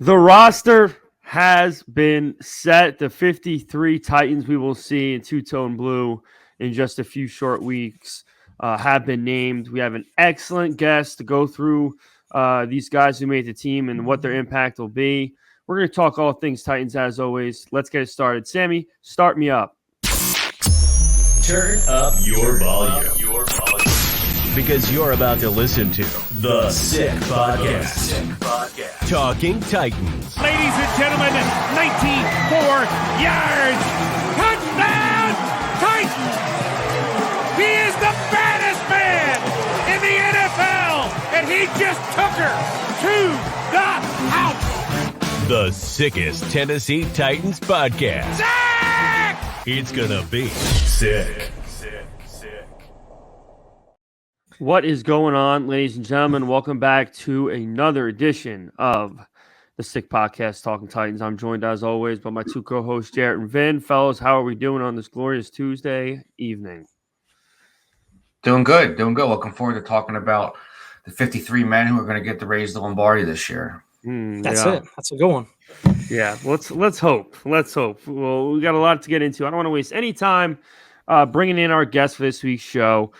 The roster has been set. The 53 Titans we will see in two-tone blue in just a few short weeks have been named. We have an excellent guest to go through these guys who made the team and what their impact will be. We're going to talk all things Titans as always. Let's get it started. Sammy, start me up. Turn up your volume. Because you're about to listen to The Sick Podcast. Talking Titans. Ladies and gentlemen, 94 yards. Touchdown, Titans. He is the baddest man in the NFL, and he just took her to the house. The sickest Tennessee Titans podcast. Sick! It's gonna be sick. What is going on, ladies and gentlemen? Welcome back to another edition of the Sick Podcast, Talking Titans. I'm joined, as always, by my two co-hosts, Jarrett and Vin. Fellas, how are we doing on this glorious Tuesday evening? Doing good. Looking forward to talking about the 53 men who are going to get to raise the Lombardi this year. That's it. That's a good one. Yeah, let's hope. Well, we got a lot to get into. I don't want to waste any time bringing in our guest for this week's show.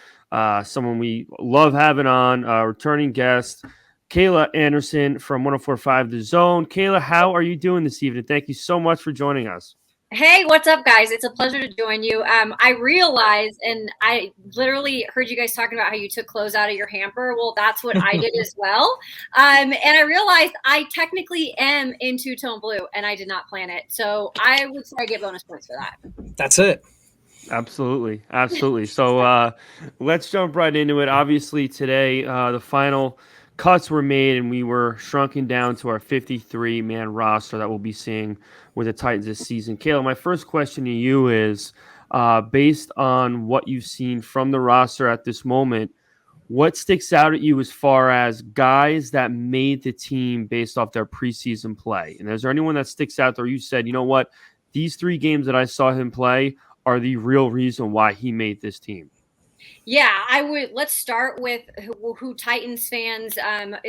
Someone we love having on, returning guest, Kayla Anderson from 104.5 The Zone. Kayla, how are you doing this evening? Thank you so much for joining us. Hey, what's up, guys? It's a pleasure to join you. I realized, and I literally heard you guys talking about how you took clothes out of your hamper. Well, that's what I did as well. And I realized I technically am in two-tone blue, and I did not plan it. So I would say I get bonus points for that. That's it. Absolutely. So let's jump right into it. Obviously, today the final cuts were made, and we were shrunken down to our 53-man roster that we'll be seeing with the Titans this season. Kayla, my first question to you is, based on what you've seen from the roster at this moment, what sticks out at you as far as guys that made the team based off their preseason play? And is there anyone that sticks out there you said, you know what, these 3 games that I saw him play are the real reason why he made this team? Yeah, I would. Let's start with who Titans fans, at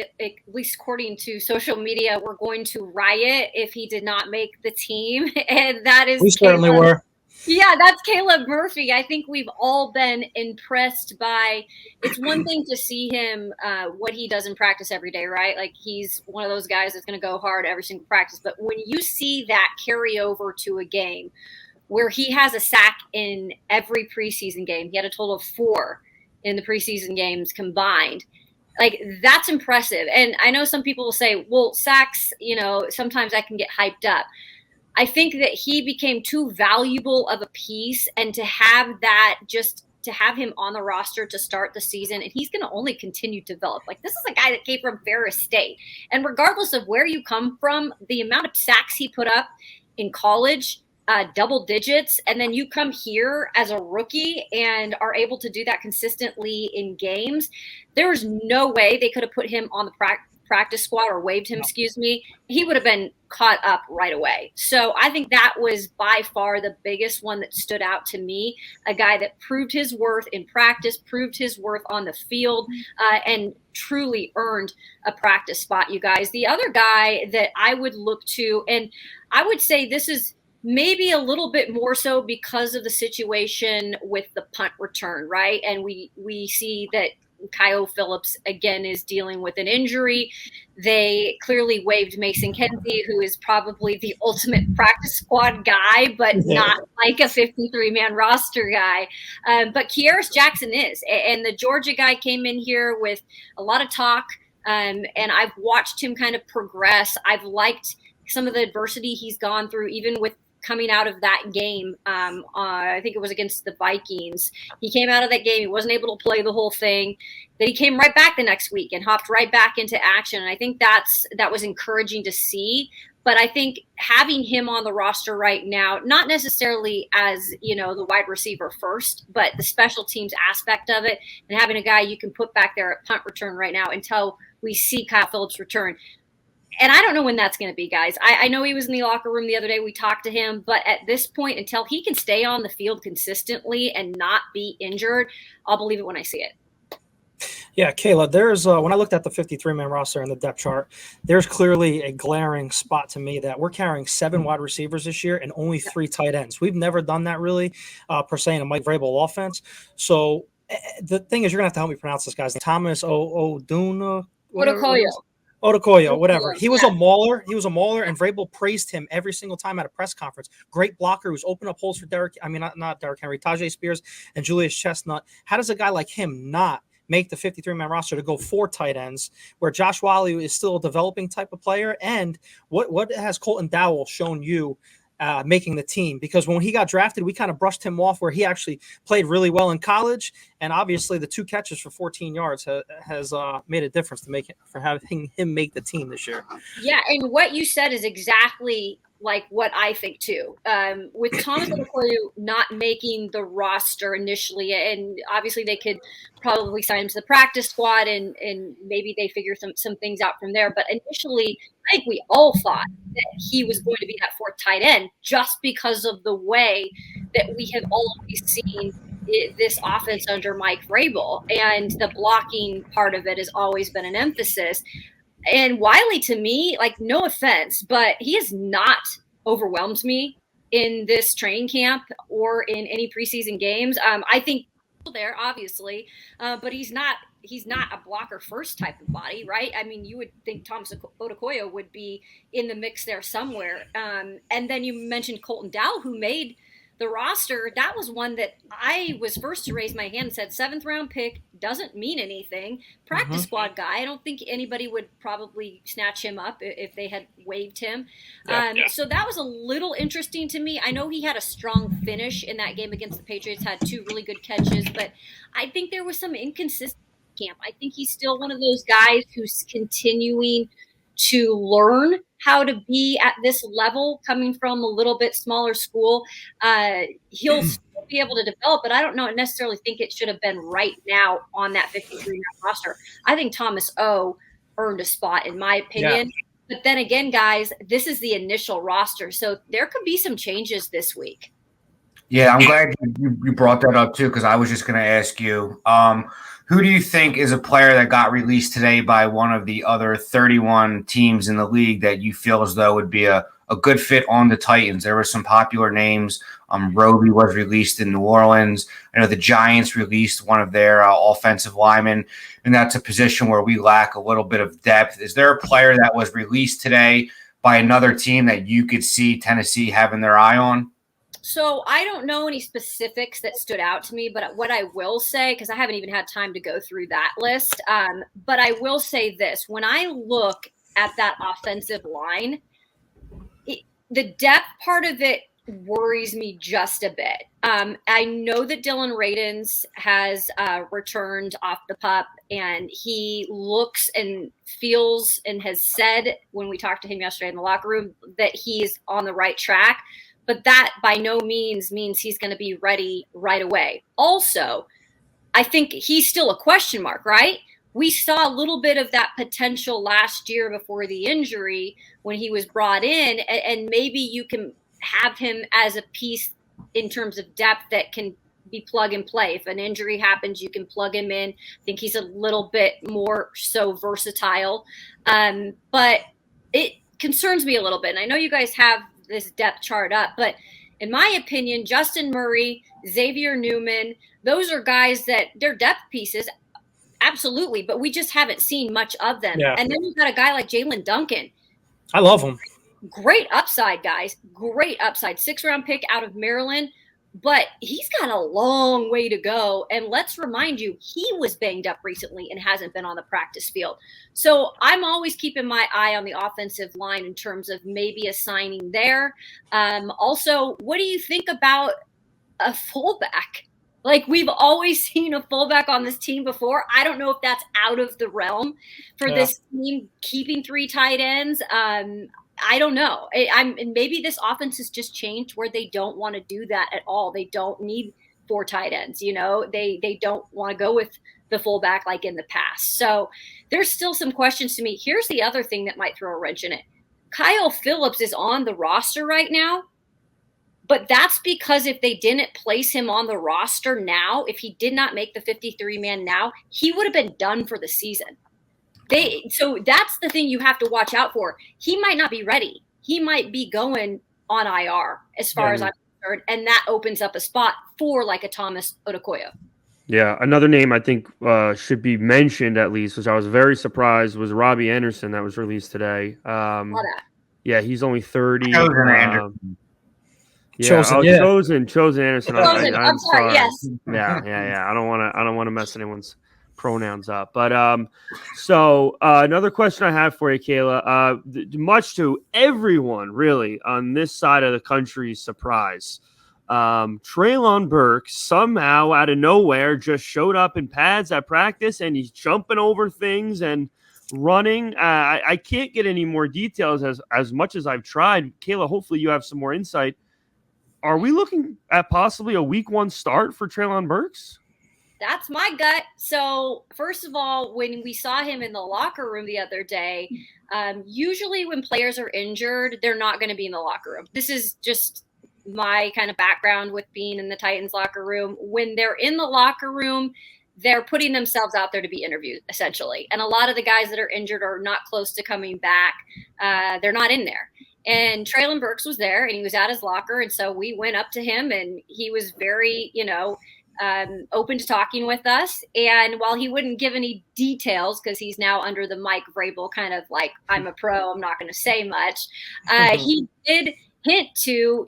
least according to social media, were going to riot if he did not make the team. And that is we certainly were. Yeah, that's Caleb Murphy. I think we've all been impressed by. It's one thing to see him, what he does in practice every day, right? Like, he's one of those guys that's going to go hard every single practice. But when you see that carry over to a game where he has a sack in every preseason game. He had a total of 4 in the preseason games combined. Like, that's impressive. And I know some people will say, well, sacks, sometimes I can get hyped up. I think that he became too valuable of a piece, and to have him on the roster to start the season, and he's going to only continue to develop. Like, this is a guy that came from Ferris State. And regardless of where you come from, the amount of sacks he put up in college, double digits, and then you come here as a rookie and are able to do that consistently in games. There's no way they could have put him on the practice squad or waived him, he would have been caught up right away. So I think that was by far the biggest one that stood out to me, a guy that proved his worth in practice, proved his worth on the field, and truly earned a practice spot, you guys. The other guy that I would look to, and I would say this is maybe a little bit more so because of the situation with the punt return, right? And we see that Kyle Phillips, again, is dealing with an injury. They clearly waived Mason Kenzie, who is probably the ultimate practice squad guy, but not like a 53-man roster guy. But Kearis Jackson is. And the Georgia guy came in here with a lot of talk, and I've watched him kind of progress. I've liked some of the adversity he's gone through, even with coming out of that game. I think it was against the Vikings. He came out of that game. He wasn't able to play the whole thing. Then he came right back the next week and hopped right back into action. And I think that was encouraging to see. But I think having him on the roster right now, not necessarily as, the wide receiver first, but the special teams aspect of it, and having a guy you can put back there at punt return right now until we see Kyle Phillips return. And I don't know when that's going to be, guys. I know he was in the locker room the other day. We talked to him. But at this point, until he can stay on the field consistently and not be injured, I'll believe it when I see it. Yeah, Kayla, there's when I looked at the 53-man roster and the depth chart, there's clearly a glaring spot to me that we're carrying 7 wide receivers this year and only 3 tight ends. We've never done that really, per se, in a Mike Vrabel offense. So the thing is, you're going to have to help me pronounce this guy's name. Thomas O'Duna, whatever. Odukoyo, whatever. He was a mauler. He was a mauler, and Vrabel praised him every single time at a press conference. Great blocker who's opened up holes for not Derrick Henry, Tajay Spears, and Julius Chestnut. How does a guy like him not make the 53-man roster to go 4 tight ends, where Josh Whyle is still a developing type of player? And what has Colton Dowell shown you making the team? Because when he got drafted, we kind of brushed him off, where he actually played really well in college, and obviously the 2 catches for 14 yards has made a difference for having him make the team this year. Yeah, and what you said is exactly like what I think too. With Thomas Odukoyo not making the roster initially, and obviously they could probably sign him to the practice squad, and maybe they figure some things out from there. But initially, I think we all thought that he was going to be that 4th tight end, just because of the way that we have always seen this offense under Mike Vrabel, and the blocking part of it has always been an emphasis. And Wiley, to me, like, no offense, but he has not overwhelmed me in this training camp or in any preseason games. I think there, obviously, but he's not a blocker first type of body, right? I mean, you would think Thomas Odukoyo would be in the mix there somewhere. And then you mentioned Colton Dowell, who made the roster. That was one that I was first to raise my hand and said 7th round pick doesn't mean anything. Practice squad guy. I don't think anybody would probably snatch him up if they had waived him. So that was a little interesting to me. I know he had a strong finish in that game against the Patriots, had 2 really good catches, but I think there was some inconsistency in camp. I think he's still one of those guys who's continuing to learn how to be at this level, coming from a little bit smaller school. He'll still be able to develop, but I don't necessarily think it should have been right now on that 53-man roster. I think Thomas O earned a spot, in my opinion. Yeah. But then again, guys, this is the initial roster, so there could be some changes this week. Yeah, I'm glad you brought that up too, because I was just going to ask you, who do you think is a player that got released today by one of the other 31 teams in the league that you feel as though would be a good fit on the Titans? There were some popular names. Roby was released in New Orleans. I know the Giants released one of their offensive linemen, and that's a position where we lack a little bit of depth. Is there a player that was released today by another team that you could see Tennessee having their eye on? So I don't know any specifics that stood out to me, but what I will say, because I haven't even had time to go through that list, but I will say this. When I look at that offensive line, the depth part of it worries me just a bit. I know that Dylan Radins has returned off the PUP, and he looks and feels and has said when we talked to him yesterday in the locker room that he's on the right track. But that by no means he's going to be ready right away. Also, I think he's still a question mark, right? We saw a little bit of that potential last year before the injury when he was brought in, and maybe you can have him as a piece in terms of depth that can be plug and play. If an injury happens, you can plug him in. I think he's a little bit more so versatile. But it concerns me a little bit. And I know you guys have this depth chart up, but in my opinion, Justin Murray, Xavier Newman, those are guys that they're depth pieces, absolutely, but we just haven't seen much of them. Yeah. And then you've got a guy like Jalen Duncan. I love him. Great upside, guys. Great upside. 6th round pick out of Maryland, but he's got a long way to go. And let's remind you, he was banged up recently and hasn't been on the practice field. So I'm always keeping my eye on the offensive line in terms of maybe a signing there. Also, what do you think about a fullback? Like, we've always seen a fullback on this team before. I don't know if that's out of the realm for this team keeping 3 tight ends. I don't know. Maybe this offense has just changed where they don't want to do that at all. They don't need 4 tight ends. You know, they don't want to go with the fullback like in the past. So there's still some questions to me. Here's the other thing that might throw a wrench in it. Kyle Phillips is on the roster right now, But that's because if they didn't place him on the roster now, if he did not make the 53-man now, he would have been done for the season. So that's the thing you have to watch out for. He might not be ready. He might be going on IR as far as I'm concerned, and that opens up a spot for like a Thomas Odukoya. Yeah, another name I think should be mentioned at least, which I was very surprised, was Robbie Anderson that was released today. Yeah, he's only 30. Chosen Anderson. Yeah, Chosen, yeah. Chosen Anderson. I'm sorry. Yes. Yeah. I don't want to mess anyone's pronouns up. But so another question I have for you, Kayla, much to everyone really on this side of the country's surprise, Treylon Burks somehow out of nowhere just showed up in pads at practice and he's jumping over things and running. I can't get any more details as much as I've tried. Kayla, hopefully you have some more insight. Are we looking at possibly a week 1 start for Treylon Burks? That's my gut. So first of all, when we saw him in the locker room the other day, usually when players are injured, they're not going to be in the locker room. This is just my kind of background with being in the Titans locker room. When they're in the locker room, they're putting themselves out there to be interviewed, essentially. And a lot of the guys that are injured are not close to coming back. They're not in there. And Treylon Burks was there, and he was at his locker. And so we went up to him, and he was very, open to talking with us. And while he wouldn't give any details, because he's now under the Mike Vrabel kind of like, I'm a pro, I'm not going to say much, he did hint to,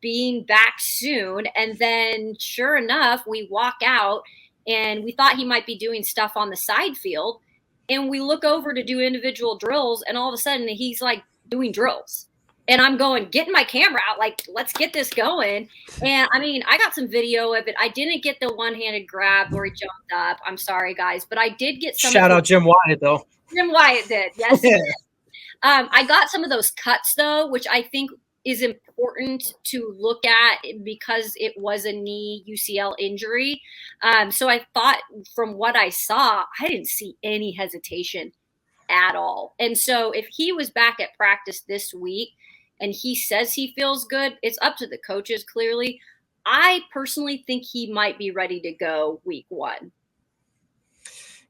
being back soon. And then sure enough, we walk out, and we thought he might be doing stuff on the side field. And we look over to do individual drills, and all of a sudden he's like doing drills. And I'm going, getting my camera out, like, let's get this going. And I mean, I got some video of it. I didn't get the one-handed grab where he jumped up. I'm sorry, guys, but I did get some. Shout out Jim Wyatt, though. Jim Wyatt did, yes. Yeah. I got some of those cuts, though, which I think is important to look at because it was a knee UCL injury. So I thought from what I saw, I didn't see any hesitation at all. And so if he was back at practice this week and he says he feels good, it's up to the coaches clearly. I personally think he might be ready to go week 1.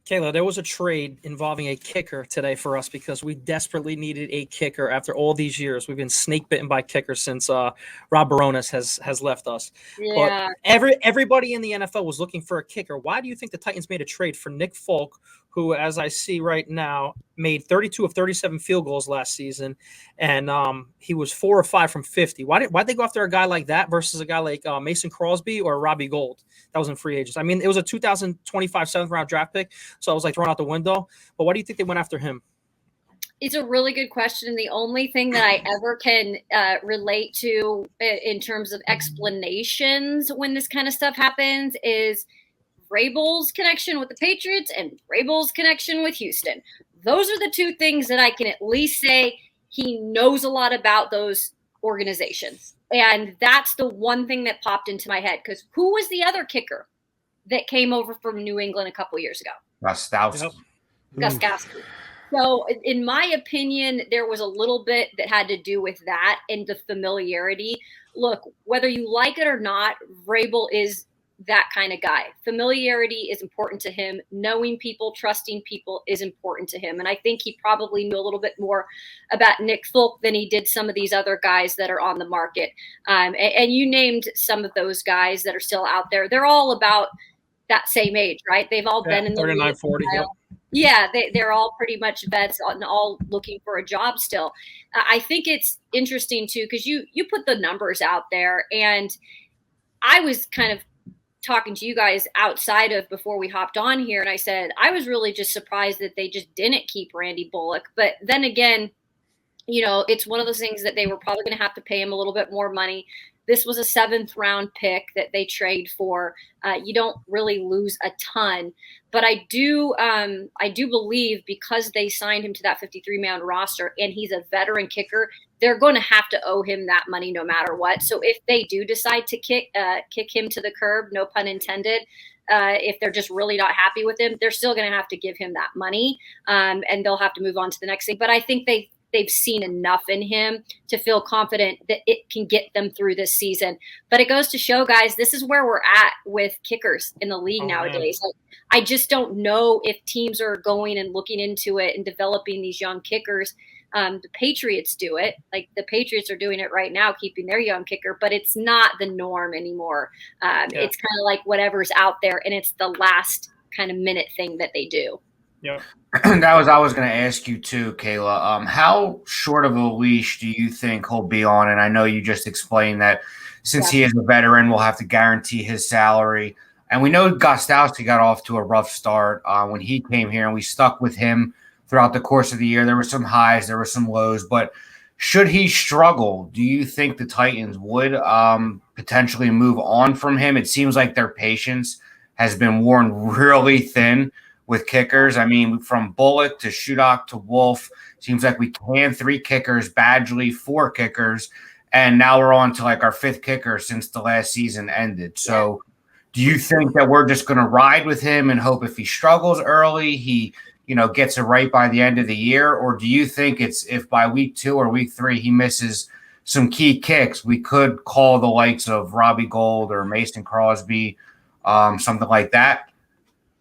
Kayla, there was a trade involving a kicker today for us because we desperately needed a kicker after all these years. We've been snake bitten by kickers since Rob Baronis has left us. Yeah. But everybody in the NFL was looking for a kicker. Why do you think the Titans made a trade for Nick Folk, who, as I see right now, made 32 of 37 field goals last season, and he was 4 or 5 from 50? Why'd they go after a guy like that versus a guy like Mason Crosby or Robbie Gould? That was in free agents. I mean, it was a 2025 7th-round draft pick, so I was like thrown out the window. But why do you think they went after him? It's a really good question. The only thing that I ever can relate to in terms of explanations when this kind of stuff happens is Vrabel's connection with the Patriots and Vrabel's connection with Houston. Those are the two things that I can at least say he knows a lot about those organizations. And that's the one thing that popped into my head, because who was the other kicker that came over from New England a couple years ago? Gostowski. Gostowski. So in my opinion, there was a little bit that had to do with that and the familiarity. Look, whether you like it or not, Vrabel is that kind of guy. Familiarity is important to him. Knowing people, trusting people is important to him. And I think he probably knew a little bit more about Nick Folk than he did some of these other guys that are on the market. And you named some of those guys that are still out there. They're all about that same age, right? They've all been in the 39, 40. Yeah, they're all pretty much vets and all looking for a job still. I think it's interesting, too, because you put the numbers out there. And I was kind of talking to you guys outside of before we hopped on here, and I said I was really just surprised that they just didn't keep Randy Bullock. But then again, it's one of those things that they were probably going to have to pay him a little bit more money. This was a 7th-round pick that they trade for. You don't really lose a ton, but I do believe because they signed him to that 53-man roster and he's a veteran kicker, they're going to have to owe him that money no matter what. So if they do decide to kick him to the curb, no pun intended, if they're just really not happy with him, they're still going to have to give him that money, and they'll have to move on to the next thing. But I think they've seen enough in him to feel confident that it can get them through this season. But it goes to show, guys, this is where we're at with kickers in the league nowadays. Like, I just don't know if teams are going and looking into it and developing these young kickers. The Patriots do it. Like, the Patriots are doing it right now, keeping their young kicker, but it's not the norm anymore. It's kind of like whatever's out there, and it's the last kind of minute thing that they do. Yeah. I was going to ask you too, Kayla. How short of a leash do you think he'll be on? And I know you just explained that since he is a veteran, we'll have to guarantee his salary. And we know Gostowski got off to a rough start when he came here, and we stuck with him throughout the course of the year. There were some highs, there were some lows, but should he struggle, do you think the Titans would potentially move on from him? It seems like their patience has been worn really thin with kickers. I mean, from Bullock to Shudock to Wolf, seems like we can 3 kickers, Badgley 4 kickers, and now we're on to like our 5th kicker since the last season ended. So do you think that we're just going to ride with him and hope if he struggles early, he gets it right by the end of the year? Or do you think it's if by week 2 or week 3 he misses some key kicks, we could call the likes of Robbie Gould or Mason Crosby, something like that?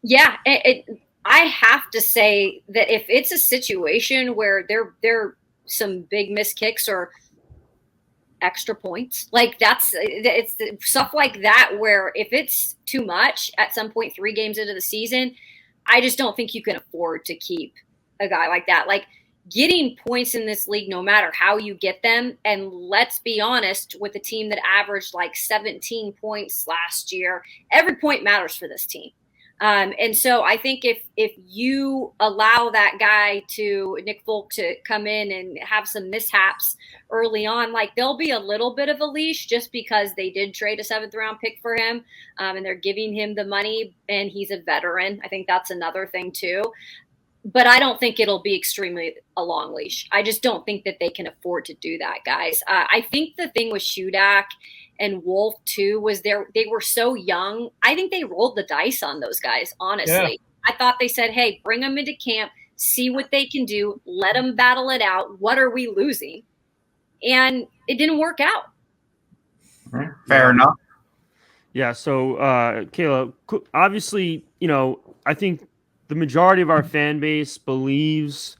Yeah, I have to say that if it's a situation where there are some big missed kicks or extra points, like it's stuff like that, where if it's too much at some point 3 games into the season, I just don't think you can afford to keep a guy like that. Like, getting points in this league, no matter how you get them, and let's be honest, with a team that averaged like 17 points last year, every point matters for this team. And so I think if you allow that guy Nick Folk to come in and have some mishaps early on, like, there'll be a little bit of a leash just because they did trade a 7th round pick for him, and they're giving him the money, and he's a veteran. I think that's another thing too. But I don't think it'll be extremely a long leash. I just don't think that they can afford to do that, guys. I think the thing with Shudak and Wolf too was they were so young. I think they rolled the dice on those guys, honestly. Yeah. I thought they said, hey, bring them into camp, see what they can do, let them battle it out. What are we losing? And it didn't work out. Fair enough. Yeah, so Kayla, obviously, I think the majority of our fan base believes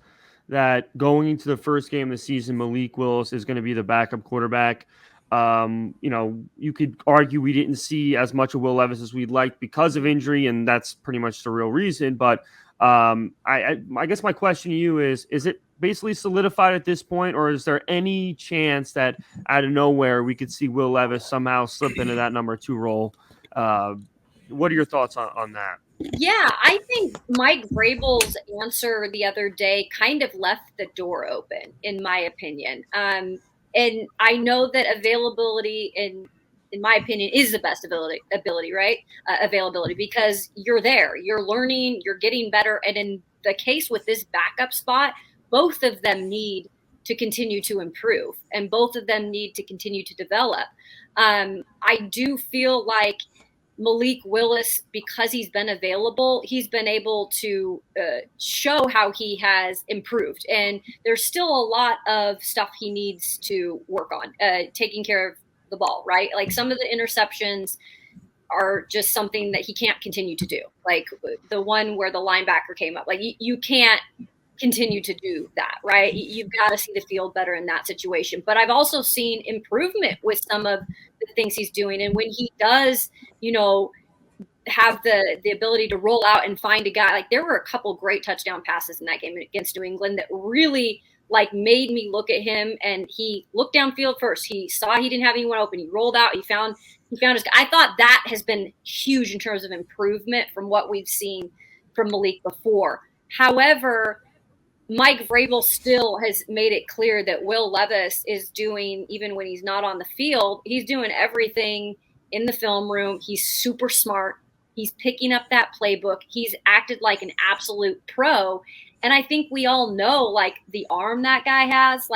that going into the first game of the season, Malik Willis is going to be the backup quarterback. You could argue we didn't see as much of Will Levis as we'd like because of injury, and that's pretty much the real reason. But I guess my question to you is it basically solidified at this point, or is there any chance that out of nowhere we could see Will Levis somehow slip into that number 2 role? What are your thoughts on that? Yeah, I think Mike Vrabel's answer the other day kind of left the door open, in my opinion. And I know that availability, in my opinion, is the best ability, right? Availability, because you're there, you're learning, you're getting better. And in the case with this backup spot, both of them need to continue to improve, and both of them need to continue to develop. I do feel like Malik Willis, because he's been available, he's been able to show how he has improved. And there's still a lot of stuff he needs to work on, taking care of the ball, right? Like, some of the interceptions are just something that he can't continue to do. Like the one where the linebacker came up, like you can't continue to do that, right? You've got to see the field better in that situation. But I've also seen improvement with some of the things he's doing. And when he does, have the ability to roll out and find a guy, like there were a couple great touchdown passes in that game against New England that really made me look at him, and he looked downfield first. He saw he didn't have anyone open. He rolled out. He found his guy. I thought that has been huge in terms of improvement from what we've seen from Malik before. However, Mike Vrabel still has made it clear that Will Levis is doing, even when he's not on the field, he's doing everything in the film room. He's super smart. He's picking up that playbook. He's acted like an absolute pro. And I think we all know, the arm that guy has,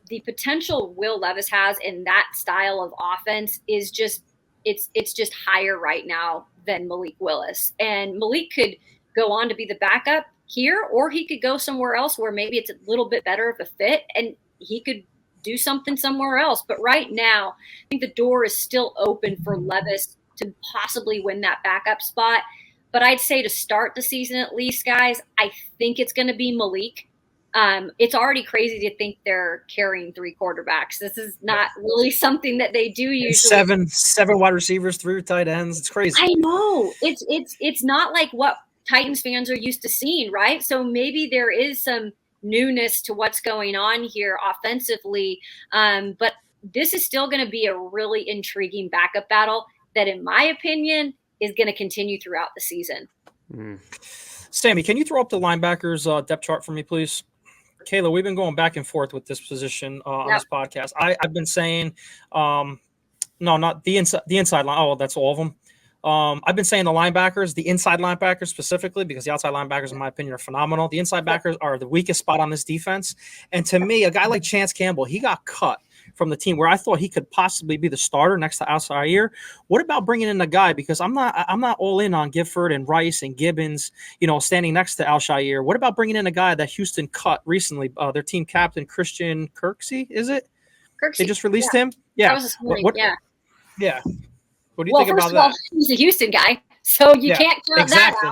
the potential Will Levis has in that style of offense is just, it's just higher right now than Malik Willis. And Malik could go on to be the backup. here, or he could go somewhere else where maybe it's a little bit better of a fit and he could do something somewhere else. But right now, I think the door is still open for Levis to possibly win that backup spot. But I'd say to start the season at least, guys, I think it's going to be Malik. It's already crazy to think they're carrying 3 quarterbacks. This is not really something that they do usually. Seven wide receivers, 3 tight ends. It's crazy. I know. It's not like what Titans fans are used to seeing, right? So maybe there is some newness to what's going on here offensively. But this is still going to be a really intriguing backup battle that, in my opinion, is going to continue throughout the season. Sammy, can you throw up the linebackers depth chart for me, please? Kayla, we've been going back and forth with this position on this podcast. I've been saying, no, not the inside line. Oh, that's all of them. I've been saying the linebackers, the inside linebackers specifically, because the outside linebackers, in my opinion, are phenomenal. The inside backers are the weakest spot on this defense. And to me, a guy like Chance Campbell, he got cut from the team where I thought he could possibly be the starter next to Al-Shaair. What about bringing in a guy? Because I'm not all in on Gifford and Rice and Gibbons, standing next to Al-Shaair. What about bringing in a guy that Houston cut recently? Their team captain, Christian Kirksey, is it? Kirksey. They just released him? Yeah. That was this morning, Yeah. What do you think about that? Well, he's a Houston guy, so you can't count that exactly.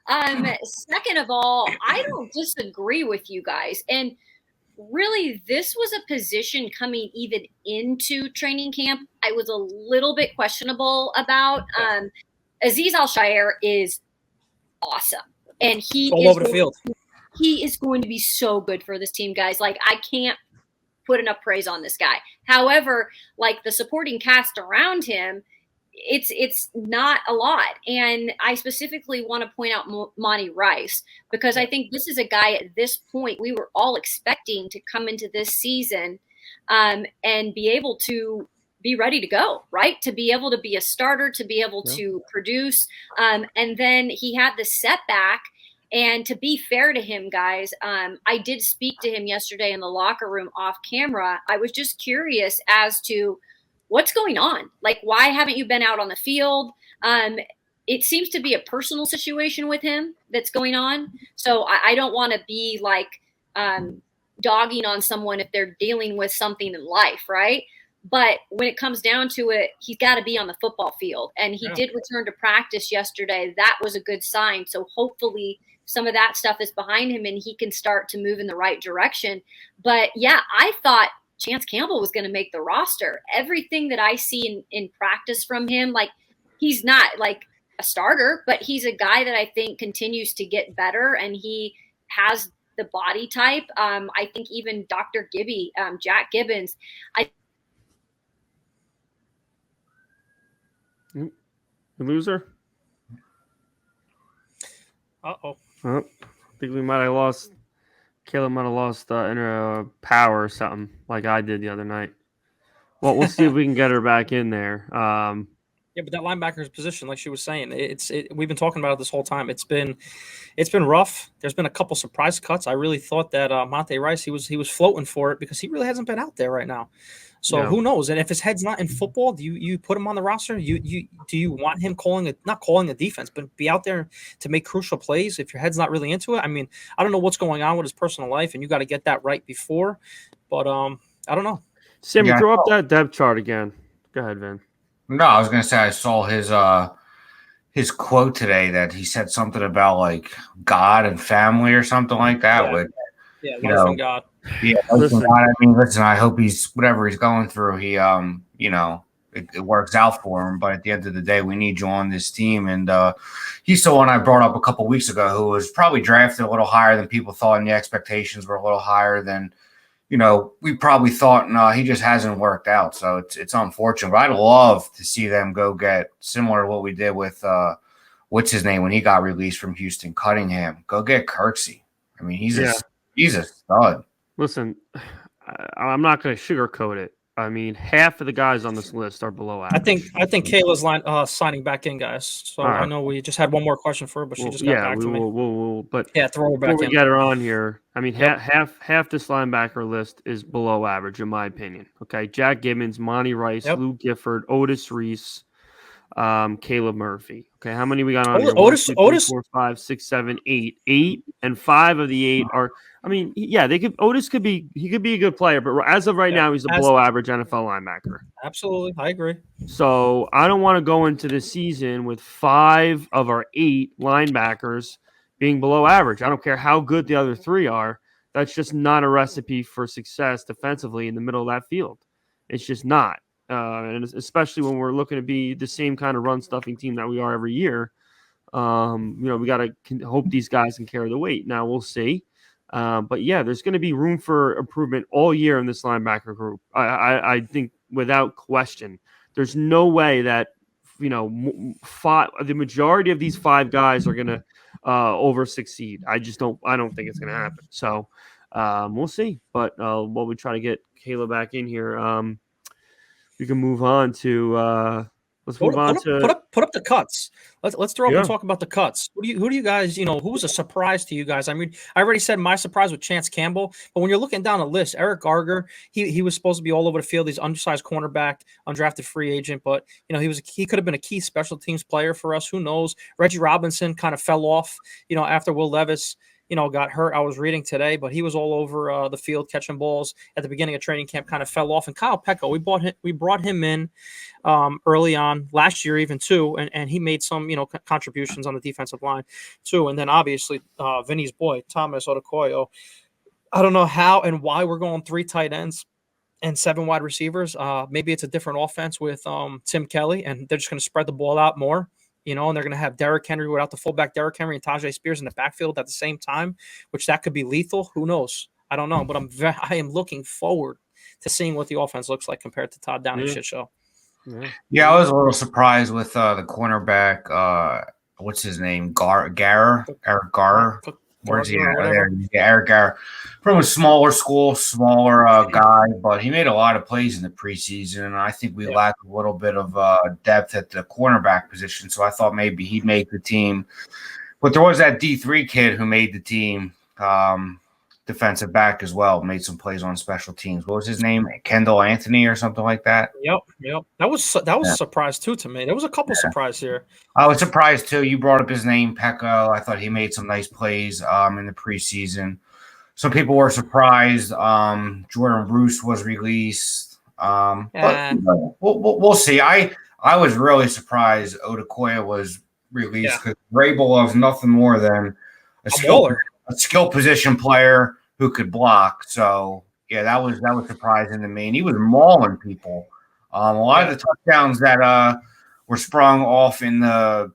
out. Second of all, I don't disagree with you guys. And really, this was a position coming even into training camp I was a little bit questionable about. Azeez Al-Shaair is awesome. And he all over the field. He is going to be so good for this team, guys. Like, I can't put enough praise on this guy. However, like the supporting cast around him, it's not a lot. And I specifically want to point out Monty Rice, because I think this is a guy at this point we were all expecting to come into this season and be able to be ready to go, right? To be able to be a starter, to be able to produce. And then he had the setback. And to be fair to him, guys, I did speak to him yesterday in the locker room off camera. I was just curious as to what's going on. Like, why haven't you been out on the field? It seems to be a personal situation with him that's going on. So I don't want to be like dogging on someone if they're dealing with something in life, right? But when it comes down to it, he's got to be on the football field. And he did return to practice yesterday. That was a good sign. So hopefully some of that stuff is behind him and he can start to move in the right direction. But yeah, I thought Chance Campbell was going to make the roster. Everything that I see in practice from him, like, he's not like a starter, but he's a guy that I think continues to get better, and he has the body type. I think even Dr. Gibby, Jack Gibbons, The loser? Uh-oh. I think we might have lost. Caleb might have lost inner power or something, like I did the other night. Well, we'll see if we can get her back in there. Yeah, but that linebacker's position, like she was saying, we've been talking about it this whole time. It's been rough. There's been a couple surprise cuts. I really thought that Monty Rice, he was floating for it because he really hasn't been out there right now. So who knows? And if his head's not in football, do you put him on the roster? Do you want him not calling a defense, but be out there to make crucial plays if your head's not really into it? I mean, I don't know what's going on with his personal life, and you got to get that right before. But I don't know. Sammy, throw up that depth chart again. Go ahead, Vin. No, I was going to say I saw his quote today that he said something about like God and family or something like that. Yeah, life and God. Yeah, listen. I mean, listen, I hope whatever he's going through, it works out for him. But at the end of the day, we need you on this team. And he's the one I brought up a couple weeks ago who was probably drafted a little higher than people thought, and the expectations were a little higher than, we probably thought. No, he just hasn't worked out. So it's unfortunate. But I'd love to see them go get similar to what we did with what's his name when he got released from Houston, Cunningham. Go get Kirksey. I mean, he's a stud. Listen, I'm not going to sugarcoat it. I mean, half of the guys on this list are below average. I think Kayla's signing back in, guys. So right. I know we just had one more question for her, but she just got back to me. But throw her back in. Before we get her on here, I mean, half this linebacker list is below average, in my opinion. Okay, Jack Gibbons, Monty Rice, Lou Gifford, Otis Reese, Caleb Murphy. Okay, how many we got on here? Otis. 5, 6, 7, 8. 8 and 5 of the 8 are. I mean, yeah, they could. Otis could be. He could be a good player, but as of right now, he's a below average NFL linebacker. Absolutely, I agree. So I don't want to go into the season with 5 of our 8 linebackers being below average. I don't care how good the other 3 are. That's just not a recipe for success defensively in the middle of that field. It's just not. And especially when we're looking to be the same kind of run stuffing team that we are every year. We got to hope these guys can carry the weight. Now we'll see. But yeah, there's going to be room for improvement all year in this linebacker group. I think without question, there's no way that, the majority of these 5 guys are going to over succeed. I don't think it's going to happen. So we'll see. But while we try to get Caleb back in here, we can move on to Put up the cuts. Let's throw up and talk about the cuts. Who do you guys, who was a surprise to you guys? I mean, I already said my surprise with Chance Campbell, but when you're looking down the list, Eric Garger, he was supposed to be all over the field. He's undersized cornerback, undrafted free agent, but he could have been a key special teams player for us. Who knows? Reggie Robinson kind of fell off, after Will Levis got hurt. I was reading today, but he was all over the field catching balls at the beginning of training camp, kind of fell off. And Kyle Pecco, we brought him in early on last year, even too, and he made some contributions on the defensive line too. And then obviously Vinny's boy Thomas Odukoyo. I don't know how and why we're going 3 tight ends and 7 wide receivers. Maybe it's a different offense with Tim Kelly, and they're just going to spread the ball out more. And they're going to have Derrick Henry without the fullback Derrick Henry and Tajay Spears in the backfield at the same time, which that could be lethal. Who knows? I don't know, but I am looking forward to seeing what the offense looks like compared to Todd Downey's shit show. Yeah, I was a little surprised with the cornerback. What's his name? Eric Garrer. Where's he at? There, Eric Garrer. From a smaller school, smaller guy, but he made a lot of plays in the preseason. And I think we lack a little bit of depth at the cornerback position. So I thought maybe he'd make the team. But there was that D3 kid who made the team, defensive back as well, made some plays on special teams. What was his name? Kendall Anthony or something like that? Yep. That was a surprise too to me. There was a couple surprises here. I was surprised too. You brought up his name, Pecco. I thought he made some nice plays in the preseason. Some people were surprised. Jordan Bruce was released. But we'll see. I was really surprised Odukoya was released because Vrabel is nothing more than a skill position player who could block. So yeah, that was surprising to me. And he was mauling people. A lot of the touchdowns that were sprung off in the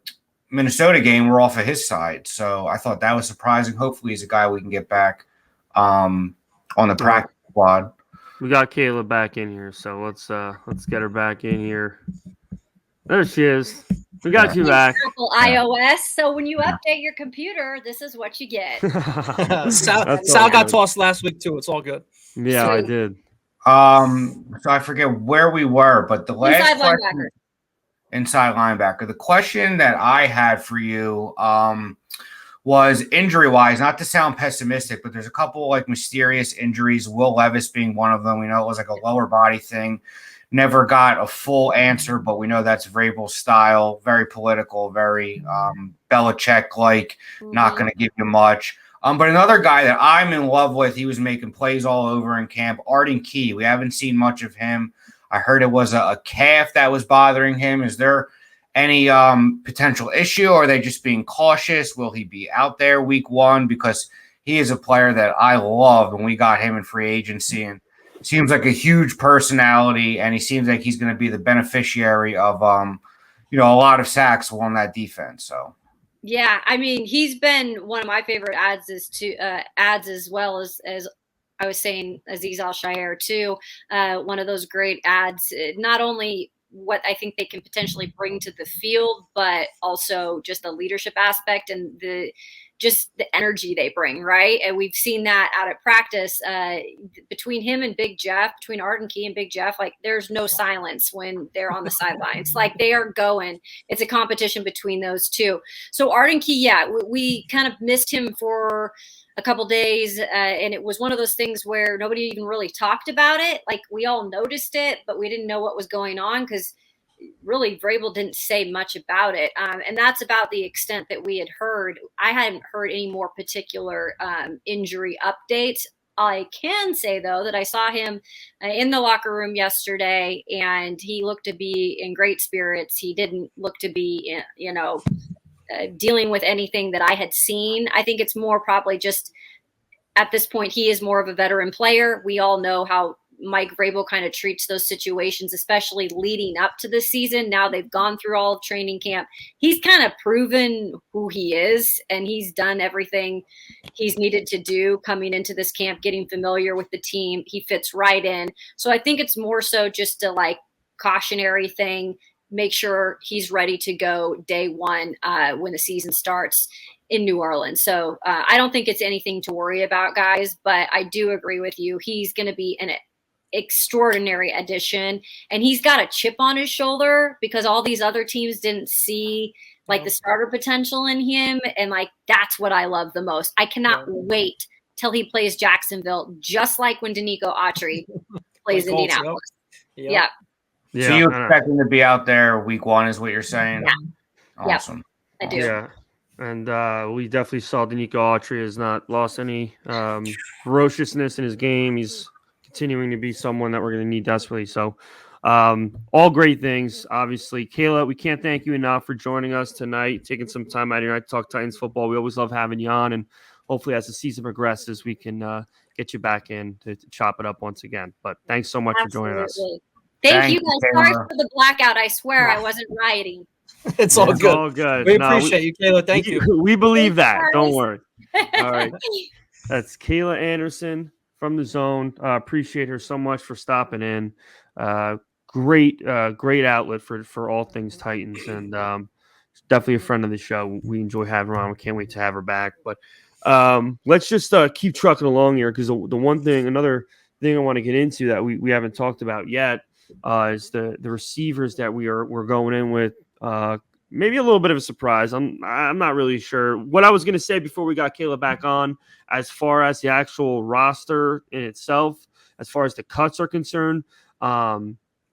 Minnesota game were off of his side. So I thought that was surprising. Hopefully he's a guy we can get back on the practice squad. We got Caleb back in here, so let's get her back in here. There she is. We got you back. iOS. So when you update your computer, this is what you get. Sal got tossed last week too. It's all good. Yeah, I did. So I forget where we were, but the last question, inside linebacker. The question that I had for you was injury-wise, not to sound pessimistic, but there's a couple like mysterious injuries, Will Levis being one of them. We know it was like a lower body thing. Never got a full answer, but we know that's Vrabel's style, very political, very Belichick-like, not going to give you much. But another guy that I'm in love with, he was making plays all over in camp, Arden Key. We haven't seen much of him. I heard it was a calf that was bothering him. Is there any potential issue, or are they just being cautious? Will he be out there week 1? Because he is a player that I loved when we got him in free agency, and seems like a huge personality, and he seems like he's going to be the beneficiary of a lot of sacks on that defense. So yeah, I mean, he's been one of my favorite ads as well as I was saying, Azeez Al-Shaair too. One of those great ads, not only what I think they can potentially bring to the field, but also just the leadership aspect and the energy they bring, right? And we've seen that out at practice between him and Big Jeff, between Arden Key and Big Jeff. Like, there's no silence when they're on the sidelines. Like, they are going. It's a competition between those two. So Arden Key, we kind of missed him for a couple days, and it was one of those things where nobody even really talked about it. Like, we all noticed it, but we didn't know what was going on because really Vrabel didn't say much about it. And that's about the extent that we had heard. I hadn't heard any more particular injury updates. I can say, though, that I saw him in the locker room yesterday, and he looked to be in great spirits. He didn't look to be, dealing with anything that I had seen. I think it's more probably just at this point, he is more of a veteran player. We all know how Mike Vrabel kind of treats those situations, especially leading up to the season. Now they've gone through all of training camp. He's kind of proven who he is, and he's done everything he's needed to do coming into this camp, getting familiar with the team. He fits right in. So I think it's more so just a cautionary thing. Make sure he's ready to go day one when the season starts in New Orleans. So I don't think it's anything to worry about, guys, but I do agree with you. He's going to be an extraordinary addition, and he's got a chip on his shoulder because all these other teams didn't see the starter potential in him. And that's what I love the most. I cannot wait till he plays Jacksonville, just like when Danico Autry plays Indianapolis. Yep. Yeah. So you expect him to be out there week one is what you're saying? Yeah. Awesome. I do. Yeah. And we definitely saw Danico Autry has not lost any ferociousness in his game. He's continuing to be someone that we're going to need desperately. So all great things, obviously. Kayla, we can't thank you enough for joining us tonight, taking some time out of your night to talk Titans football. We always love having you on, and hopefully as the season progresses, we can get you back in to chop it up once again. But thanks so much for joining us. Thank you guys. Sorry for the blackout. I swear I wasn't rioting. It's all good. All good. We appreciate you, Kayla. Thank you. We believe that. Don't worry. All right. That's Kayla Anderson from The Zone. Appreciate her so much for stopping in. Great outlet for all things Titans, and definitely a friend of the show. We enjoy having her on. We can't wait to have her back. But let's just keep trucking along here, because another thing I want to get into that we haven't talked about yet is the receivers that we're going in with. Maybe a little bit of a surprise. I'm not really sure what I was going to say before we got Kayla back on, as far as the actual roster in itself, as far as the cuts are concerned.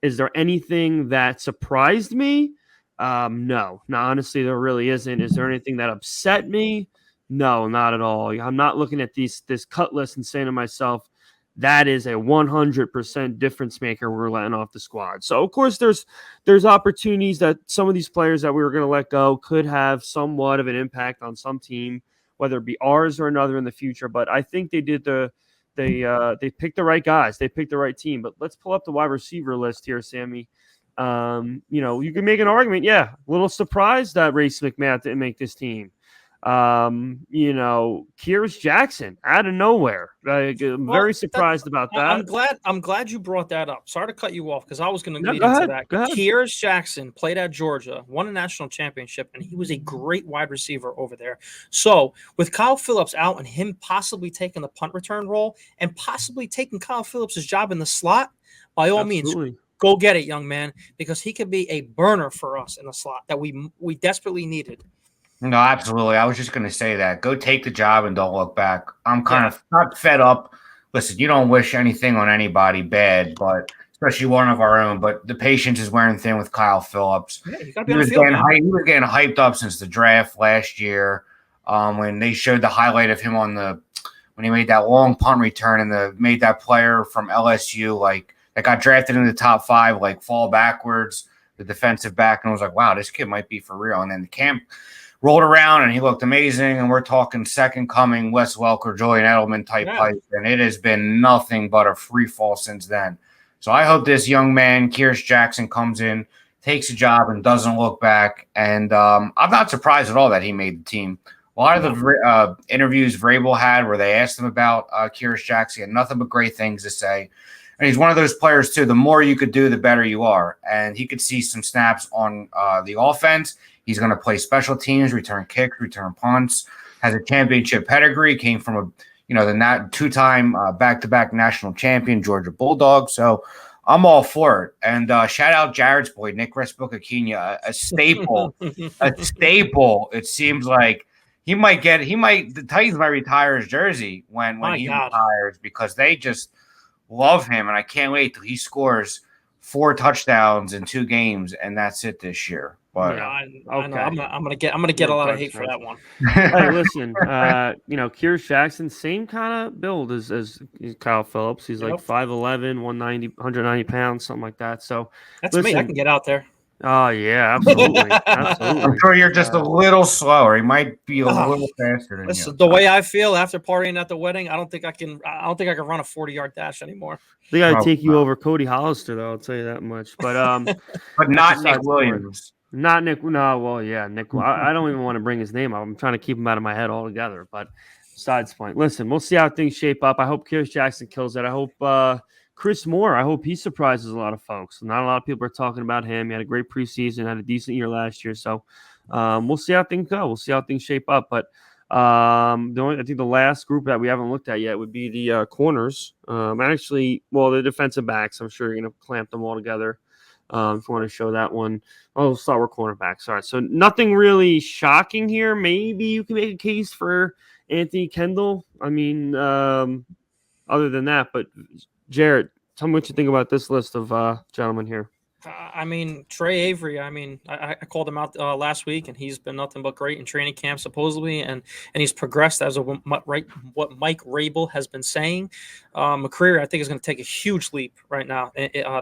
Is there anything that surprised me? No, honestly, there really isn't. Is there anything that upset me? No, not at all. I'm not looking at this cut list and saying to myself, that is a 100% difference maker we're letting off the squad. So, of course, there's opportunities that some of these players that we were going to let go could have somewhat of an impact on some team, whether it be ours or another in the future. But I think they did they picked the right guys. They picked the right team. But let's pull up the wide receiver list here, Sammy. You can make an argument. Yeah, a little surprised that Race McMath didn't make this team. Kyrus Jackson out of nowhere. I'm very surprised about that. I'm glad you brought that up. Sorry to cut you off, because I was going to lead go into ahead, that. go ahead. Kyrus Jackson played at Georgia, won a national championship, and he was a great wide receiver over there. So with Kyle Phillips out and him possibly taking the punt return role and possibly taking Kyle Phillips' job in the slot, by all means, go get it, young man, because he could be a burner for us in the slot that we desperately needed. No, absolutely. I was just going to say that. Go take the job and don't look back. I'm kind of not fed up. Listen, you don't wish anything on anybody bad, but especially one of our own. But the patience is wearing thin with Kyle Phillips. Yeah, you gotta He be on was the field, getting hyped up since the draft last year. When they showed the highlight of him when he made that long punt return and made that player from LSU that got drafted in the top 5 fall backwards, the defensive back, and I was like, wow, this kid might be for real. And then the camp rolled around and he looked amazing, and we're talking second coming Wes Welker, Julian Edelman type hype, and it has been nothing but a free fall since then. So I hope this young man, Kyrus Jackson, comes in, takes a job, and doesn't look back. And I'm not surprised at all that he made the team. A lot of the interviews Vrabel had where they asked him about Kyrus Jackson, he had nothing but great things to say. And he's one of those players, too, the more you could do, the better you are. And he could see some snaps on the offense. He's going to play special teams, return kicks, return punts, has a championship pedigree, came from the two-time back-to-back national champion, Georgia Bulldogs. So I'm all for it. And shout out Jared's boy, Nick Respocaquina, a staple, a staple. It seems like the Titans might retire his jersey when he retires, because they just love him. And I can't wait till he scores 4 touchdowns in 2 games, and that's it this year. But Yeah, I know. I'm gonna get a lot of hate for that one. Hey, listen, Kyrus Jackson, same kind of build as Kyle Phillips. He's like Yep. 5'11", 190 pounds, something like that. So That's me. I can get out there. Oh yeah, absolutely, absolutely. I'm sure you're just a little slower. He might be a little faster than Listen, you. the way I feel after partying at the wedding, I don't think I can run a 40-yard dash anymore. They got to Oh, take you wow. over Cody Hollister, though. I'll tell you that much. But But not Nick besides the point. Williams. Not Nick. No, well, yeah, Nick. I don't even want to bring his name up. I'm trying to keep him out of my head altogether. But besides the point, listen, we'll see how things shape up. I hope Kyrus Jackson kills it. I hope Chris Moore. I hope he surprises a lot of folks. Not a lot of people are talking about him. He had a great preseason, had a decent year last year. So we'll see how things go. We'll see how things shape up. But I think the last group that we haven't looked at yet would be the corners. The defensive backs. I'm sure you're going to clamp them all together. If you want to show that one. We'll start with cornerbacks. All right, so nothing really shocking here. Maybe you can make a case for Anthony Kendall. I mean, other than that, but Jarrett, tell me what you think about this list of gentlemen here. I mean, Trey Avery. I mean, I called him out last week, and he's been nothing but great in training camp, supposedly, and he's progressed as what Mike Rabel has been saying. McCreary, I think, is going to take a huge leap right now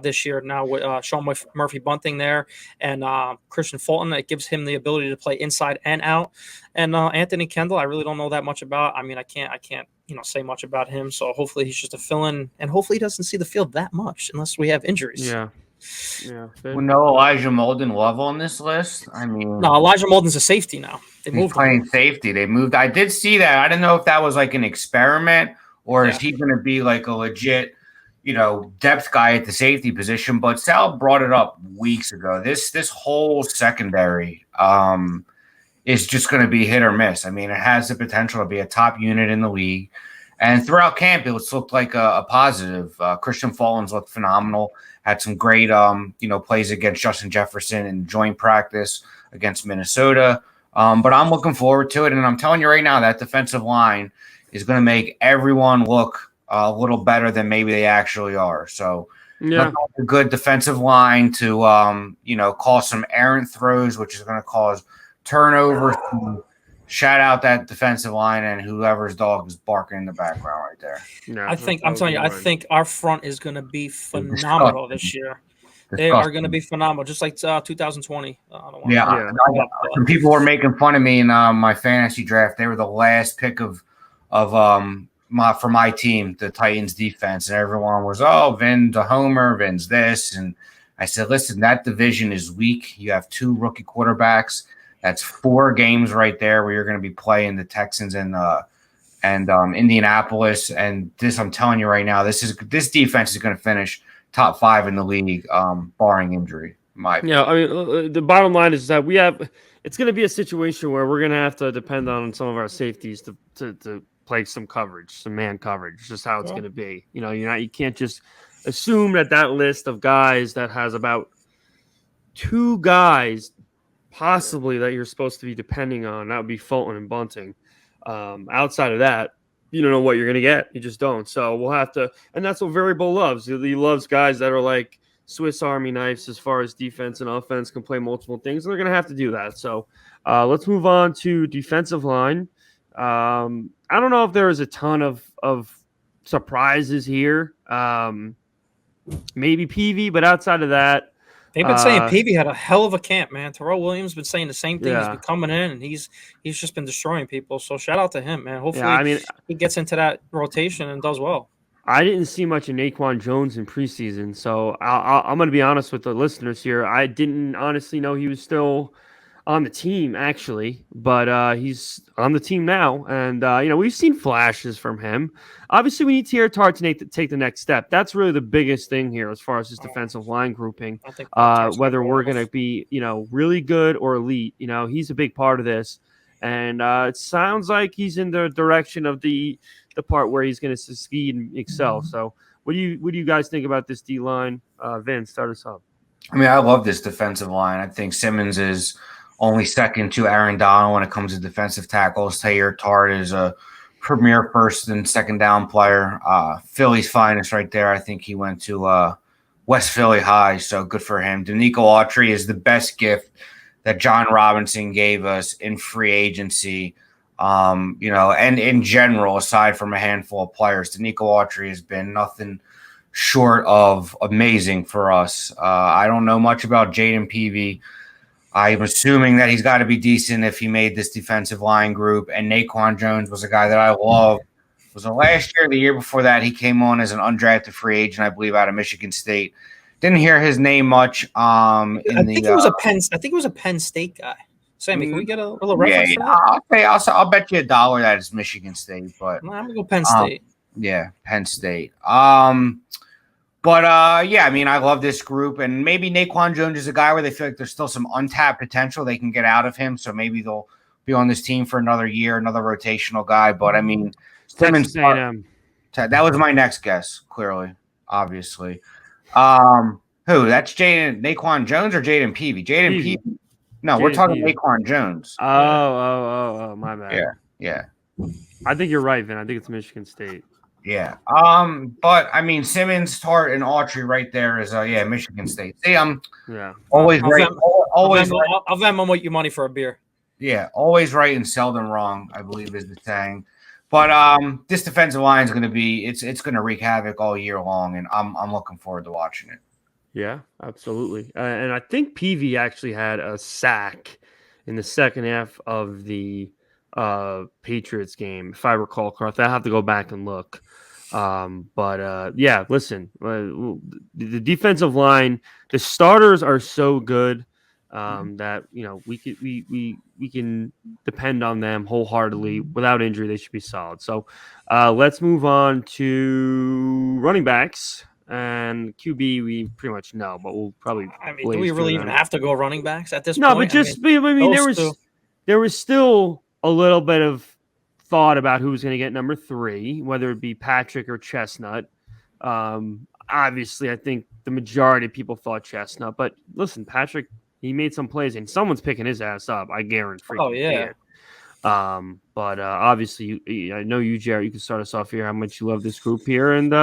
this year. Now with Sean Murphy Bunting there, and Christian Fulton, it gives him the ability to play inside and out. And Anthony Kendall, I really don't know that much about. I mean, I can't say much about him. So hopefully he's just a fill-in, and hopefully he doesn't see the field that much unless we have injuries. Yeah. Well, no Elijah Molden Love on this list. I mean, no, Elijah Molden's a safety now. They he's moved playing safety. They moved. I did see that. I didn't know if that was like an experiment or is he going to be like a legit, depth guy at the safety position. But Sal brought it up weeks ago. This whole secondary is just going to be hit or miss. I mean, it has the potential to be a top unit in the league. And throughout camp, it looked like a positive. Christian Fulton's looked phenomenal. Had some great, plays against Justin Jefferson in joint practice against Minnesota. But I'm looking forward to it. And I'm telling you right now, that defensive line is going to make everyone look a little better than maybe they actually are. So a good defensive line to, cause some errant throws, which is going to cause turnovers. Shout out that defensive line and whoever's dog is barking in the background right there. Yeah, I think our front is going to be phenomenal this year. They are going to be phenomenal, just like 2020. Some people were making fun of me in my fantasy draft. They were the last pick for my team, the Titans defense, and everyone was, Vin's a homer, Vin's this, and I said, listen, that division is weak. You have 2 rookie quarterbacks. That's 4 games right there where you're going to be playing the Texans and Indianapolis. And this, I'm telling you right now, this defense is going to finish top 5 in the league, barring injury. I mean, the bottom line is that it's going to be a situation where we're going to have to depend on some of our safeties to play some coverage, some man coverage. It's just how it's going to be. You can't just assume that list of guys that has about 2 guys possibly that you're supposed to be depending on. That would be Fulton and Bunting. Outside of that, you don't know what you're going to get. You just don't. So we'll have to, and that's what Variable loves. He loves guys that are like Swiss Army knives as far as defense and offense, can play multiple things. And they're going to have to do that. So let's move on to defensive line. I don't know if there is a ton of surprises here. Maybe Peavy, but outside of that, they've been saying Peavy had a hell of a camp, man. Terrell Williams been saying the same thing. He's been coming in, and he's just been destroying people. So shout out to him, man. Hopefully he gets into that rotation and does well. I didn't see much of Naquan Jones in preseason, so I'm going to be honest with the listeners here. I didn't honestly know he was still on the team, actually, but he's on the team now, and we've seen flashes from him. Obviously, we need Tierra Tart to take the next step. That's really the biggest thing here as far as this defensive line grouping. Whether we're going to be, really good or elite, he's a big part of this, and it sounds like he's in the direction of the part where he's going to succeed and excel. So, what do you guys think about this D line? Vince, start us up. I mean, I love this defensive line. I think Simmons is only second to Aaron Donald when it comes to defensive tackles. Tierra Tart is a premier first and second down player. Philly's finest right there. I think he went to West Philly High, so good for him. Danico Autry is the best gift that John Robinson gave us in free agency, and in general, aside from a handful of players. Danico Autry has been nothing short of amazing for us. I don't know much about Jaden Peavy. I'm assuming that he's got to be decent if he made this defensive line group. And Naquan Jones was a guy that I love. Was the last year, the year before that, he came on as an undrafted free agent, I believe, out of Michigan State. Didn't hear his name much. I think it was a Penn State guy. Sammy, can we get a little reference for that? I'll bet you $1 that it's Michigan State, but I'm gonna go Penn State. Yeah, Penn State. I love this group, and maybe Naquan Jones is a guy where they feel like there's still some untapped potential they can get out of him. So maybe they'll be on this team for another year, another rotational guy. But I mean, Simmons, that was my next guess. Clearly, obviously, who? That's Naquan Jones or Jaden Peavy? Jaden Peavy. No, we're talking Naquan Jones. Oh, my bad. Yeah. I think you're right, Vin. I think it's Michigan State. Yeah. But I mean, Simmons, Tart, and Autry right there is Michigan State. See, I'm always right. I'll Venmo you money for a beer. Yeah, always right and seldom wrong, I believe is the saying. But this defensive line is going to be it's going to wreak havoc all year long, and I'm looking forward to watching it. Yeah, absolutely. And I think Peavy actually had a sack in the second half of the Patriots game, if I recall correctly. I have to go back and look. Listen, the defensive line, the starters are so good that we can depend on them wholeheartedly without injury. They should be solid. So let's move on to running backs. And QB, we pretty much know, but we'll probably. I mean, do we really even have to go running backs at this point? No, but there was still a little bit of thought about who was going to get number 3, whether it be Patrick or Chestnut. Obviously, I think the majority of people thought Chestnut, but listen, Patrick, he made some plays, and someone's picking his ass up. I guarantee. Oh yeah. Obviously, I know you, Jared. You can start us off here. How much you love this group here, and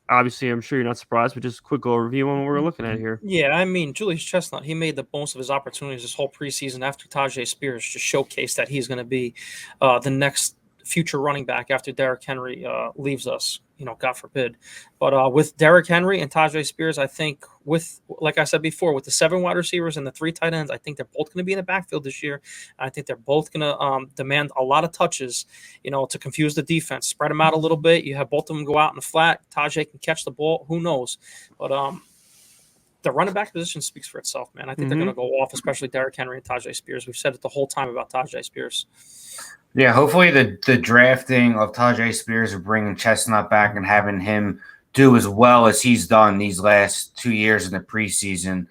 obviously, I'm sure you're not surprised, but just a quick overview on what we're looking at here. Yeah, I mean, Julius Chestnut, he made the most of his opportunities this whole preseason after Tajay Spears just showcased that he's going to be the next future running back after Derrick Henry leaves us, God forbid. But with Derrick Henry and Tajay Spears, I think like I said before, with the 7 wide receivers and the 3 tight ends, I think they're both going to be in the backfield this year. I think they're both going to demand a lot of touches, to confuse the defense, spread them out a little bit. You have both of them go out in the flat. Tajay can catch the ball. Who knows? But the running back position speaks for itself, man. I think they're going to go off, especially Derrick Henry and Tajay Spears. We've said it the whole time about Tajay Spears. Yeah, hopefully the drafting of Tajay Spears of bringing Chestnut back and having him do as well as he's done these last 2 years in the preseason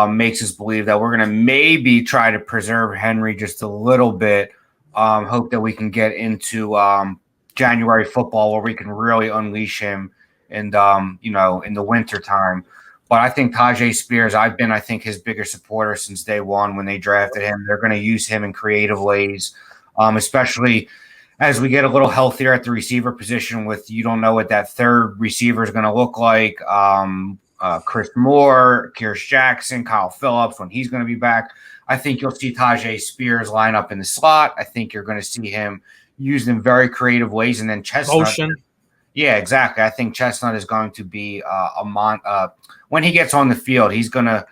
makes us believe that we're going to maybe try to preserve Henry just a little bit. Hope that we can get into January football where we can really unleash him and in the winter time. But I think Tajay Spears, I've been, his bigger supporter since day one when they drafted him. They're going to use him in creative ways. Especially as we get a little healthier at the receiver position with you don't know what that third receiver is going to look like. Chris Moore, Kearis Jackson, Kyle Phillips, when he's going to be back. I think you'll see Tajay Spears line up in the slot. I think you're going to see him used in very creative ways. And then Chestnut. Motion. Yeah, exactly. I think Chestnut is going to be when he gets on the field, he's going to,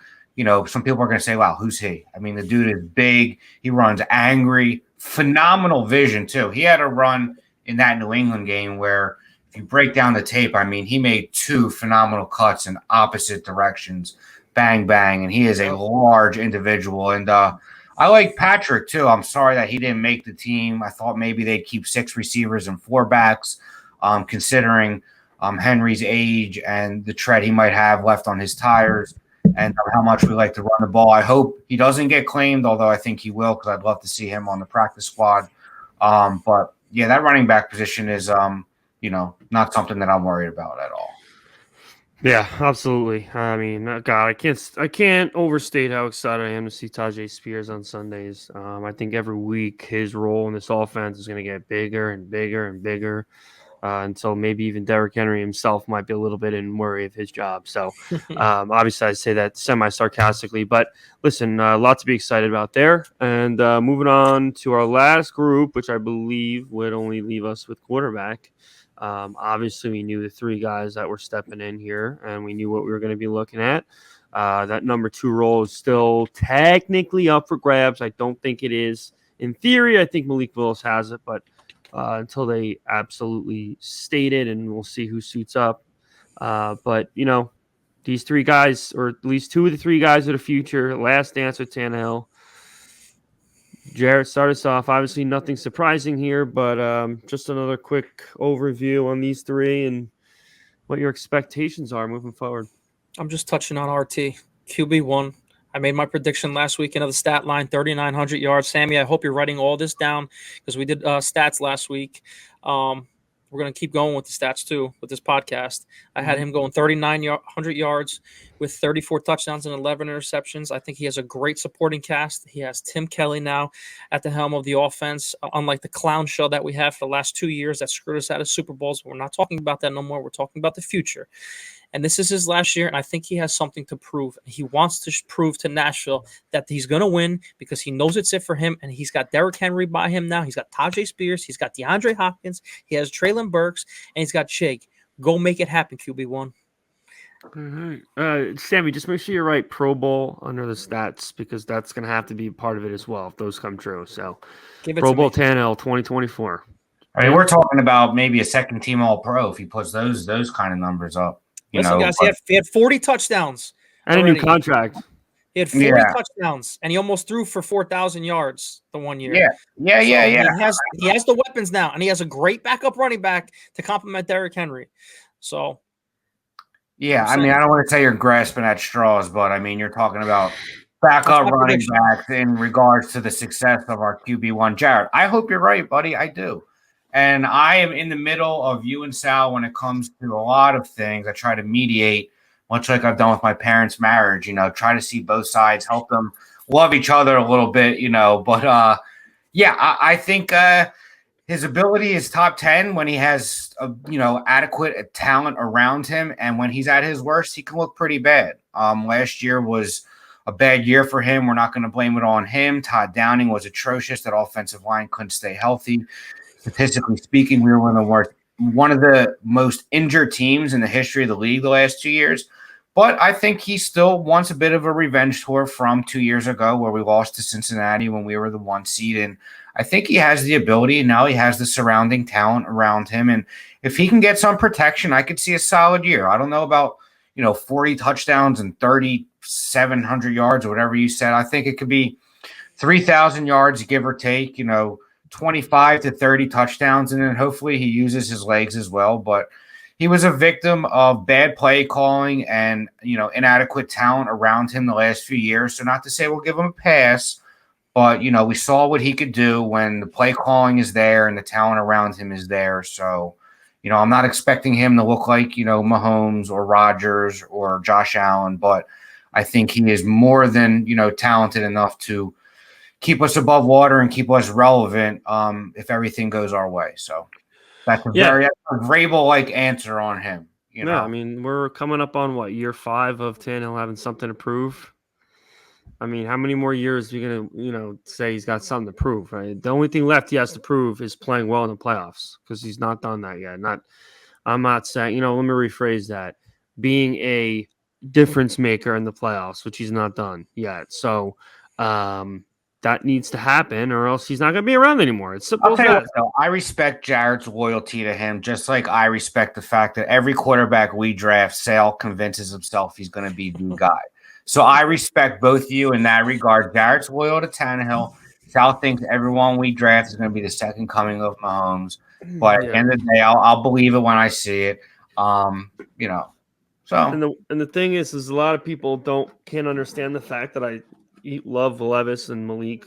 some people are going to say, wow, who's he? I mean, the dude is big. He runs angry. Phenomenal vision, too. He had a run in that New England game where if you break down the tape, I mean, he made 2 phenomenal cuts in opposite directions. Bang, bang. And he is a large individual. And I like Patrick, too. I'm sorry that he didn't make the team. I thought maybe they'd keep 6 receivers and 4 backs, considering Henry's age and the tread he might have left on his tires. And how much we like to run the ball. I hope he doesn't get claimed, although I think he will because I'd love to see him on the practice squad. But, yeah, that running back position is, not something that I'm worried about at all. Yeah, absolutely. I mean, God, I can't overstate how excited I am to see Tajay Spears on Sundays. I think every week his role in this offense is going to get bigger and bigger and bigger. until maybe even Derrick Henry himself might be a little bit in worry of his job. So obviously I say that semi-sarcastically, but listen, a lot to be excited about there. And moving on to our last group, which I believe would only leave us with quarterback. Obviously, we knew the three guys that were stepping in here, and we knew what we were going to be looking at. That number 2 role is still technically up for grabs. I don't think it is. In theory, I think Malik Willis has it, but until they absolutely state it, and we'll see who suits up. But, these 3 guys, or at least 2 of the 3 guys of the future, last dance with Tannehill. Jarrett, start us off. Obviously, nothing surprising here, but just another quick overview on these 3 and what your expectations are moving forward. I'm just touching on RT. QB1. I made my prediction last weekend of the stat line, 3,900 yards. Sammy, I hope you're writing all this down because we did stats last week. We're going to keep going with the stats, too, with this podcast. I had him going 3,900 yards with 34 touchdowns and 11 interceptions. I think he has a great supporting cast. He has Tim Kelly now at the helm of the offense, unlike the clown show that we had for the last 2 years that screwed us out of Super Bowls. We're not talking about that no more. We're talking about the future. And this is his last year, and I think he has something to prove. He wants to prove to Nashville that he's going to win because he knows it's it for him, and he's got Derrick Henry by him now. He's got Tajay Spears. He's got DeAndre Hopkins. He has Traylon Burks, and he's got Chig. Go make it happen, QB1. All right. Sammy, just make sure you write Pro Bowl under the stats because that's going to have to be part of it as well if those come true. So, Pro Bowl Tannehill 2024. I mean, we're talking about maybe a second-team All-Pro if he puts those kind of numbers up. Listen, guys, he had 40 touchdowns. And already. A new contract. He had 40 touchdowns, and he almost threw for 4,000 yards the 1 year. Yeah. He has the weapons now, and he has a great backup running back to complement Derrick Henry. So, yeah, I mean, I don't want to say you're grasping at straws, but, I mean, you're talking about backup running backs in regards to the success of our QB1. Jared, I hope you're right, buddy. I do. And I am in the middle of you and Sal when it comes to a lot of things. I try to mediate, much like I've done with my parents' marriage, try to see both sides, help them love each other a little bit, But, I think his ability is top 10 when he has, adequate talent around him. And when he's at his worst, he can look pretty bad. Last year was a bad year for him. We're not going to blame it on him. Todd Downing was atrocious. That offensive line couldn't stay healthy. Statistically speaking, we were one of the most injured teams in the history of the league the last 2 years. But I think he still wants a bit of a revenge tour from 2 years ago where we lost to Cincinnati when we were the 1 seed. And I think he has the ability. Now he has the surrounding talent around him. And if he can get some protection, I could see a solid year. I don't know about, 40 touchdowns and 3,700 yards or whatever you said. I think it could be 3,000 yards, give or take, 25 to 30 touchdowns, and then hopefully he uses his legs as well. But he was a victim of bad play calling and, inadequate talent around him the last few years. So not to say we'll give him a pass, but, we saw what he could do when the play calling is there and the talent around him is there. So, I'm not expecting him to look like, Mahomes or Rodgers or Josh Allen, but I think he is more than, talented enough to keep us above water and keep us relevant if everything goes our way. So that's a very Vrabel-like answer on him. I mean, we're coming up on year 5 of Tannehill having something to prove. I mean, how many more years are you gonna, say he's got something to prove, right? The only thing left he has to prove is playing well in the playoffs because he's not done that yet. I'm not saying, let me rephrase that. Being a difference maker in the playoffs, which he's not done yet. So, that needs to happen or else he's not going to be around anymore. It's simple as that. I respect Jared's loyalty to him, just like I respect the fact that every quarterback we draft, Sal convinces himself he's going to be the guy. So I respect both of you in that regard. Jared's loyal to Tannehill. Sal thinks everyone we draft is going to be the second coming of Mahomes. But at the end of the day, I'll believe it when I see it. So and the thing is a lot of people can't understand the fact that I love Levis and Malik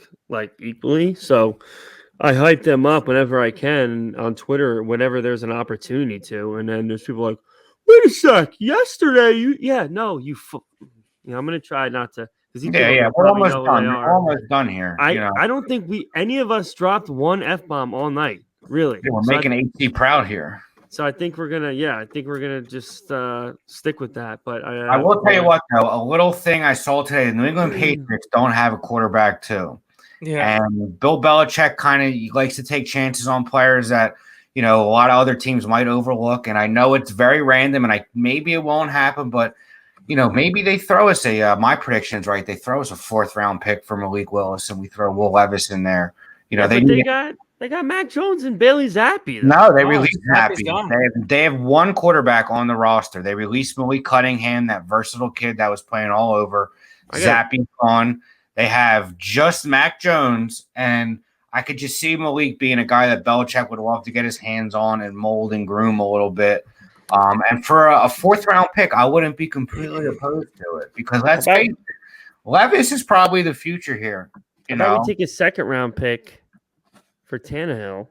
equally. So I hype them up whenever I can on Twitter, whenever there's an opportunity to. And then there's people like, wait a sec, yesterday I'm going to try not to. We're almost done. We're almost done here. I don't think any of us dropped one F-bomb all night, really. We're making HC proud here. So I think we're gonna just stick with that. But I will tell you what, though, a little thing I saw today: the New England Patriots don't have a quarterback too. Yeah. And Bill Belichick kind of likes to take chances on players that, a lot of other teams might overlook. And I know it's very random, and maybe it won't happen, but maybe they throw us my prediction's right. They throw us a 4th round pick for Malik Willis, and we throw Will Levis in there. They got Mac Jones and Bailey Zappi. No, they released Zappi's Zappi. gone. They have one quarterback on the roster. They released Malik Cunningham, that versatile kid that was playing all over. Zappi's gone. They have just Mac Jones, and I could just see Malik being a guy that Belichick would love to get his hands on and mold and groom a little bit. And for a 4th round pick, I wouldn't be completely opposed to it because let's face it, Levis is probably the future here. How about we take a 2nd round pick for Tannehill,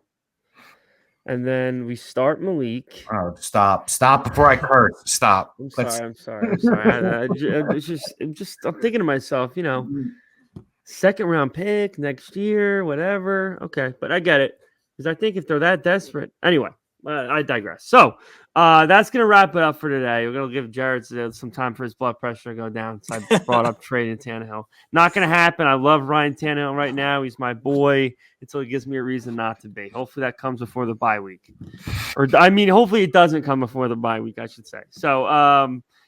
and then we start Malik. Oh, stop before I curse. Stop. I'm sorry. I'm thinking to myself, 2nd round pick next year, whatever. Okay, but I get it because I think if they're that desperate, anyway. I digress. So that's gonna wrap it up for today. We're gonna give Jared some time for his blood pressure to go down. So I brought up trading Tannehill. Not gonna happen. I love Ryan Tannehill right now. He's my boy until he gives me a reason not to be. Hopefully that comes before the bye week, hopefully it doesn't come before the bye week, I should say. So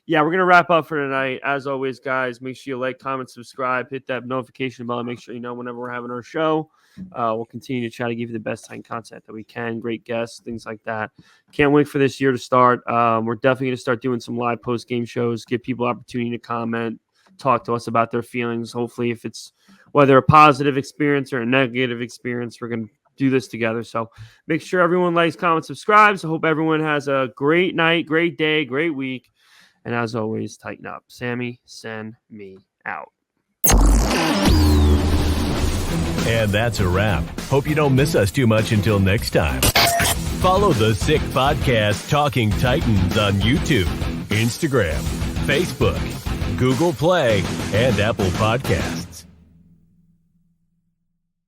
we're gonna wrap up for tonight. As always, guys, make sure you like, comment, subscribe, hit that notification bell, make sure you know whenever we're having our show. We'll continue to try to give you the best Titan content that we can. Great guests, things like that. Can't wait for this year to start. We're definitely going to start doing some live post-game shows, give people opportunity to comment, talk to us about their feelings. Hopefully, if it's whether a positive experience or a negative experience, we're going to do this together. So make sure everyone likes, comments, subscribes. I hope everyone has a great night, great day, great week. And as always, tighten up. Sammy, send me out. And that's a wrap. Hope you don't miss us too much until next time. Follow the Sick Podcast Talking Titans on YouTube, Instagram, Facebook, Google Play, and Apple Podcasts.